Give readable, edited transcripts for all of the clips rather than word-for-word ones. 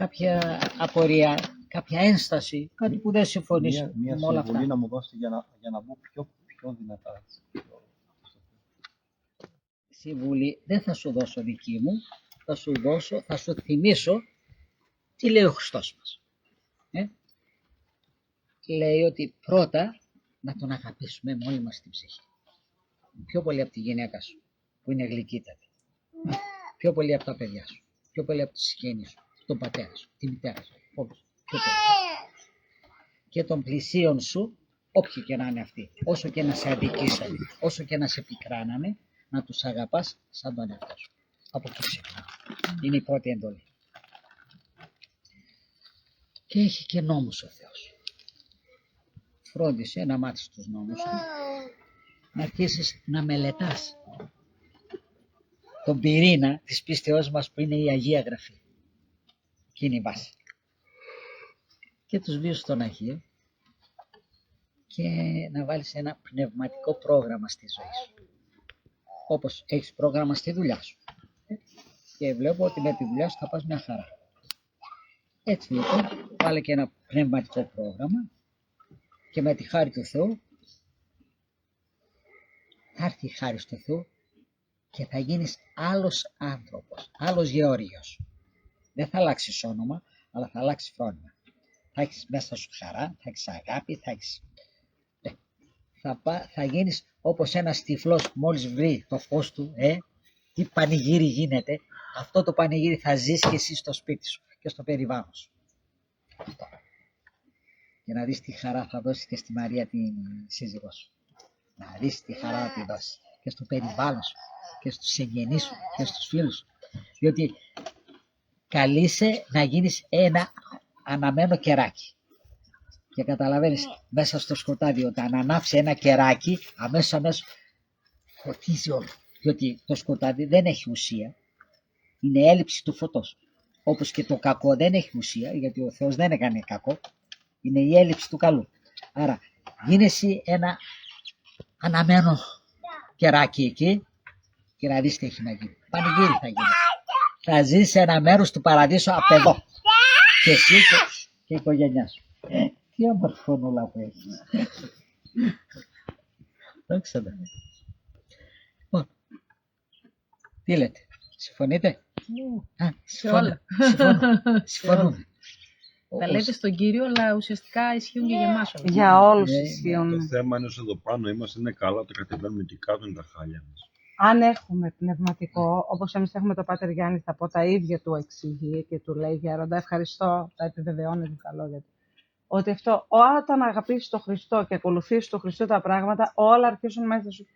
κάποια απορία, κάποια ένσταση, κάτι που δεν συμφωνείς Μια με όλα αυτά. συμβουλή να μου δώσετε για να μπω πιο δυνατά. Συμβουλή δεν θα σου δώσω δική μου, θα σου θυμίσω τι λέει ο Χριστός μας. Λέει ότι πρώτα να τον αγαπήσουμε με όλη μας την ψυχή. Πιο πολύ από τη γυναίκα σου, που είναι γλυκύτατη. Πιο πολύ από τα παιδιά σου. Πιο πολύ από τη συγγένεια σου, τον πατέρα σου, τη μητέρα σου. Όλους. Πιο πολύ. Και των πλησίων σου, όποιοι και να είναι αυτοί. Όσο και να σε αδικήσανε, όσο και να σε πικράνανε, να τους αγαπάς σαν τον εαυτό σου. Από εκεί ξεκινά. Είναι η πρώτη εντολή. Και έχει και νόμους ο Θεός. Φρόντισε να μάθεις τους νόμους του, να αρχίσεις να μελετάς τον πυρήνα της πίστεώς μας που είναι η Αγία Γραφή. Και είναι η βάση. Και τους βίους των Αγίων και να βάλεις ένα πνευματικό πρόγραμμα στη ζωή σου. Όπως έχεις πρόγραμμα στη δουλειά σου. Και βλέπω ότι με τη δουλειά σου θα πας μια χαρά. Έτσι λοιπόν, βάλε και ένα πνευματικό πρόγραμμα και με τη χάρη του Θεού θα έρθει η χάρη του Θεού και θα γίνεις άλλος άνθρωπος, άλλος Γεώργιος. Δεν θα αλλάξεις όνομα, αλλά θα αλλάξεις φρόνημα. Θα έχεις μέσα σου χαρά, θα έχεις αγάπη, θα γίνεις όπως ένας τυφλός που μόλις βρει το φως του, τι πανηγύρι γίνεται, αυτό το πανηγύρι θα ζεις και εσύ στο σπίτι σου και στο περιβάλλον σου. Αυτό. Και να δεις τι χαρά θα δώσεις και στη Μαρία την σύζυγό σου. Να δεις τι χαρά θα τη δώσεις και στο περιβάλλον σου και στους συγγενείς σου και στους φίλους σου. Διότι καλείσαι να γίνεις ένα αναμένο κεράκι. Και καταλαβαίνεις μέσα στο σκοτάδι όταν ανάψει ένα κεράκι αμέσως φωτίζει όλο. Διότι το σκοτάδι δεν έχει ουσία. Είναι έλλειψη του φωτός. Όπως και το κακό δεν έχει ουσία, γιατί ο Θεός δεν έκανε κακό. Είναι η έλλειψη του καλού. Άρα γίνεσαι ένα αναμένο κεράκι εκεί και να δεις τι έχει να γίνει. Πανηγύρι θα γίνει. Θα ζεις σε ένα μέρος του παραδείσου απ' εδώ. Και εσύ και η οικογένειά σου. Τι ομορφωνούλα που έχεις. Δεν ξέρω. Λοιπόν, τι λέτε, συμφωνείτε? Συμφωνούμε. Τα λέτε στον Κύριο, αλλά ουσιαστικά ισχύουν και για εμάς. Για όλους ισχύουν. Το θέμα είναι εδώ πάνω είμαστε, είναι καλά, τα κατεβαίνουμε και κάτω είναι τα χάλια μας. Αν έχουμε πνευματικό, όπως εμείς έχουμε το Πάτερ Γιάννη, θα πω τα ίδια του εξηγεί και του λέει Γέροντα, ευχαριστώ, τα επιβεβαιώνετε τα λόγια του. Ότι αυτό, όταν αγαπήσεις τον Χριστό και ακολουθήσεις τον Χριστό τα πράγματα, όλα αρχίζουν μέσα σου.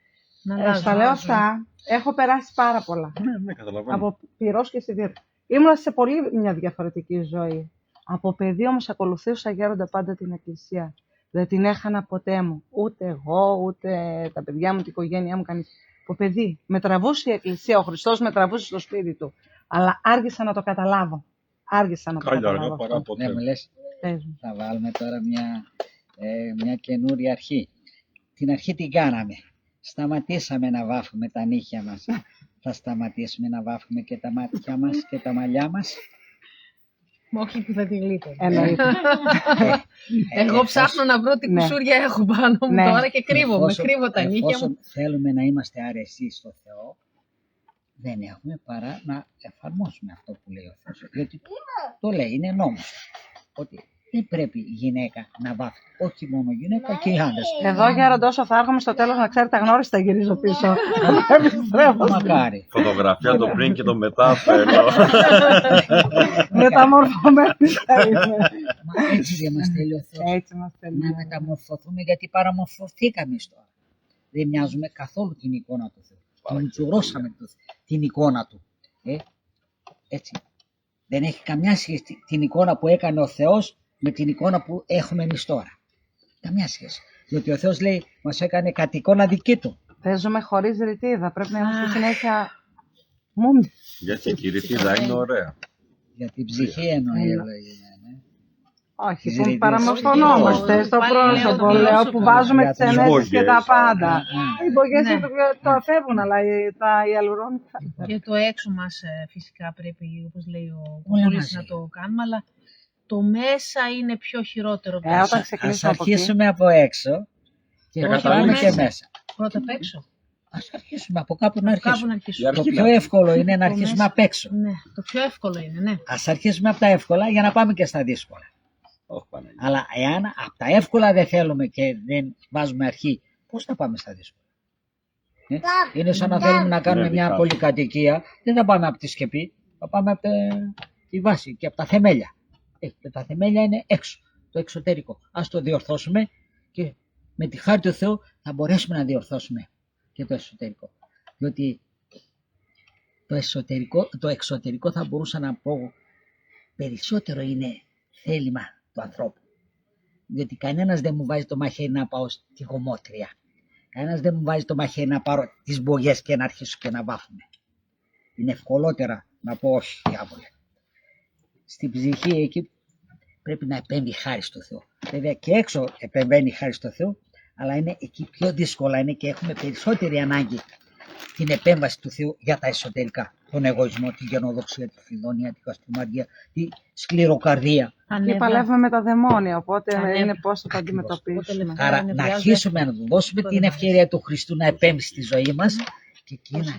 Στα λέω αυτά, έχω περάσει πάρα πολλά. Ναι, καταλαβαίνω. Από πυρός και σιδήρου. Ήμουν σε πολύ μια διαφορετική ζωή. Από παιδί όμως ακολουθούσα Γέροντα πάντα την Εκκλησία. Δεν την έχανα ποτέ μου. Ούτε εγώ, ούτε τα παιδιά μου, την οικογένειά μου, κανείς. Από παιδί. Με τραβούσε η Εκκλησία, ο Χριστός με τραβούσε στο σπίτι του. Αλλά άργησα να το καταλάβω. Κάλια αργά παρά ποτέ. Ναι, μου λες, θα βάλουμε τώρα μια καινούρια αρχή. Την αρχή την κάναμε. Σταματήσαμε να βάφουμε τα νύχια μας. Θα σταματήσουμε να βάφουμε και τα μάτια μας και τα μαλλιά μας. Όχι που θα τη γλύφω. Εγώ ψάχνω να βρω τι κουσούρια έχω πάνω μου τώρα και κρύβω τα νύχια μου. Εφόσον θέλουμε να είμαστε αρεσί στο Θεό, δεν έχουμε παρά να εφαρμόσουμε αυτό που λέει ο Θεός. Διότι το λέει, είναι νόμος. Ότι δεν πρέπει η γυναίκα να βάφει. Όχι μόνο η γυναίκα και οι άντρες. Εδώ Γέροντα, όσο θα έρχομαι στο τέλος να ξέρετε αγνώριστα γυρίζω πίσω. Μακάρι. Φωτογραφία το πριν και το μετά θέλω. Μεταμορφωμένη θα είμαι. Μα έτσι δεν μας θέλει ο Θεός. Να μεταμορφωθούμε γιατί παραμορφωθήκαμε τώρα. Δεν μοιάζουμε καθόλου την εικόνα του Θεού. Την τσουρώσαμε την εικόνα του. Έτσι. Δεν έχει καμιά σχέση την εικόνα που έκανε ο Θεός με την εικόνα που έχουμε εμείς τώρα. Καμιά σχέση. Διότι ο Θεός λέει μας έκανε κατ' εικόνα δική του. Παίζουμε χωρίς ρητίδα. Πρέπει να είμαστε συνέχεια μούμι. Γιατί η ρητίδα είναι ωραία. Για την ψυχή εννοεί. Όχι, που Ζηρητής. παραμορφωνόμαστε στο Πάλι πρόσωπο, λέω, λέω, που βάζουμε τις Για τους ενέσεις και τα μπόγκες. πάντα. Οι μπογιές Ναι. το αφεύγουν, αλλά τα ιαλουρόνικα. Και το έξω μας φυσικά πρέπει, όπως λέει ο Όλα Κούλης, μαζί. να το κάνουμε, αλλά το μέσα είναι πιο χειρότερο. Όταν Ας ξεκινήσουμε από εκεί. αρχίσουμε από έξω και Όχι, να από πάμε και μέσα. μέσα. Πρώτα απ' έξω. Ας αρχίσουμε από κάπου να Κάπου αρχίσουμε. να αρχίσουμε. Το πιο εύκολο είναι να Από αρχίσουμε μέσα. απ' έξω. Ναι, το πιο εύκολο είναι, ναι. Ας αρχίσουμε από τα εύκολα για να πάμε και στα δύσκολα. Όχι, Παναγία. Αλλά εάν από τα εύκολα δεν θέλουμε και δεν βάζουμε αρχή, πώς θα πάμε στα δύσκολα. Είναι σαν να θέλουμε να κάνουμε Ναι, μια δικά. πολυκατοικία, δεν θα πάμε από τη σκεπή, θα πάμε από τη βάση και από τα θεμέλια. Και τα θεμέλια είναι έξω, το εξωτερικό. Ας το διορθώσουμε και με τη χάρη του Θεού θα μπορέσουμε να διορθώσουμε και το εσωτερικό. Διότι το εξωτερικό θα μπορούσα να πω περισσότερο είναι θέλημα του ανθρώπου. Διότι κανένας δεν μου βάζει το μαχαίρι να πάω στη γομότρια. Κανένας δεν μου βάζει το μαχαίρι να πάρω τις μπογιές και να αρχίσω και να βάφουμε. Είναι ευκολότερα να πω όχι, διάβολε. Στην ψυχή εκεί πρέπει να επέμβει χάρη στο Θεό. Βέβαια και έξω επεμβαίνει χάρη στο Θεό, αλλά είναι εκεί πιο δύσκολα είναι και έχουμε περισσότερη ανάγκη την επέμβαση του Θεού για τα εσωτερικά. Τον εγωισμό, την γενοδοξία, τη φιδόνια, την καστομαρία, τη σκληροκαρδία. Και παλεύουμε με τα δαιμόνια, οπότε Ανέβα. είναι πώς θα τα Ακριβώς. αντιμετωπίσουμε. Οπότε Άρα να νευριάζω. αρχίσουμε να του δώσουμε την ευκαιρία του Χριστού να επέμβει στη ζωή μας και εκεί να